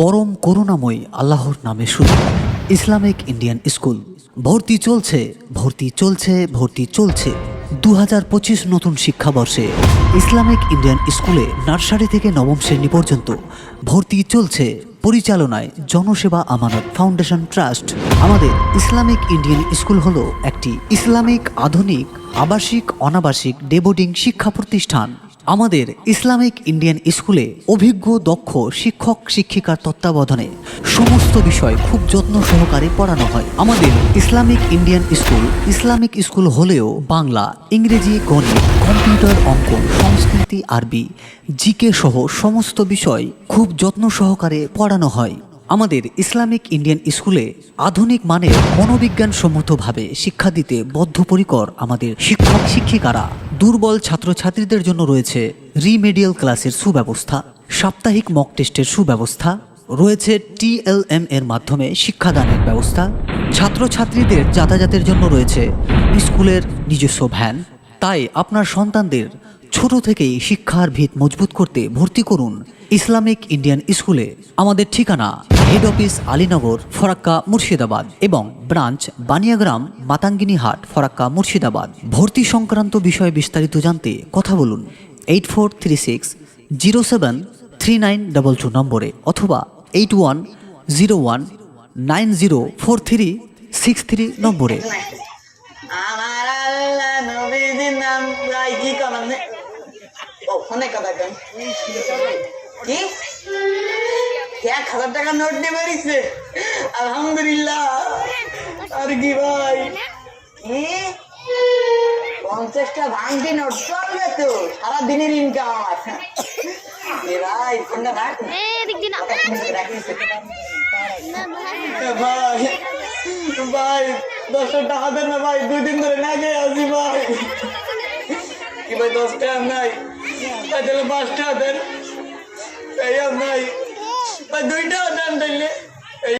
পরম করুণাময় আল্লাহর নামে শুরু ইসলামিক ইন্ডিয়ান স্কুল। ভর্তি চলছে ভর্তি চলছে ভর্তি চলছে 2025 নতুন শিক্ষাবর্ষে ইসলামিক ইন্ডিয়ান স্কুলে নার্সারি থেকে নবম শ্রেণী পর্যন্ত ভর্তি চলছে। পরিচালনায় জনসেবা আমানত ফাউন্ডেশন ট্রাস্ট। আমাদের ইসলামিক ইন্ডিয়ান স্কুল হলো একটি ইসলামিক আধুনিক আবাসিক অনাবাসিক ডে বোর্ডিং শিক্ষা প্রতিষ্ঠান। আমাদের ইসলামিক ইন্ডিয়ান স্কুলে অভিজ্ঞ দক্ষ শিক্ষক শিক্ষিকার তত্ত্বাবধানে সমস্ত বিষয় খুব যত্ন সহকারে পড়ানো হয়। আমাদের ইসলামিক ইন্ডিয়ান ইসলামিক স্কুল হলেও বাংলা, ইংরেজি, গণিত, কম্পিউটার, অঙ্ক, সংস্কৃতি, আরবি, জিকে সহ সমস্ত বিষয় খুব যত্ন সহকারে পড়ানো হয়। আমাদের ইসলামিক ইন্ডিয়ান স্কুলে আধুনিক মানের মনোবিজ্ঞানসম্মতভাবে শিক্ষা দিতে বদ্ধপরিকর আমাদের শিক্ষক শিক্ষিকারা। দুর্বল ছাত্রছাত্রীদের জন্য রয়েছে রিমেডিয়াল ক্লাসের সুব্যবস্থা, সাপ্তাহিক মক টেস্টের সুব্যবস্থা, রয়েছে TLM এর মাধ্যমে শিক্ষাদানের ব্যবস্থা। ছাত্রছাত্রীদের যাতায়াতের জন্য রয়েছে স্কুলের নিজস্ব ভ্যান। তাই আপনার সন্তানদের ছোট থেকেই শিক্ষার ভিত মজবুত করতে ভর্তি করুন ইসলামিক ইন্ডিয়ান স্কুলে। আমাদের ঠিকানা হেড অফিস আলীনগর, ফরাক্কা, মুর্শিদাবাদ এবং ব্রাঞ্চ বানিয়াগ্রাম, মাতাঙ্গিনী হাট, ফরাক্কা, মুর্শিদাবাদ। ভর্তি সংক্রান্ত বিষয়ে বিস্তারিত জানতে কথা বলুন 8436073922 নম্বরে অথবা 8101904363 নম্বরে। আমার আল্লাহ নবীজির নাম গাই কি করেন ও ফোনে কথা কেন কি 1000 টাকা নোট দিয়ে বেরিয়েছে আলহামদুলিল্লাহ। আর কি ভাই কি 50টা ভাঙতি নোট চলবে তো সারাদিনের ইনকাম আমার। ভাই ফোনটা রাখ ভাই ভাই 10টা টাকা দেন না ভাই, 2 দিন ধরে না খেয়ে আসি ভাই। কি ভাই 10 টাকা নাই? তাহলে 5 টাকা দেন। এই নাই ভাই, 2 টাকা দেন তাইলে।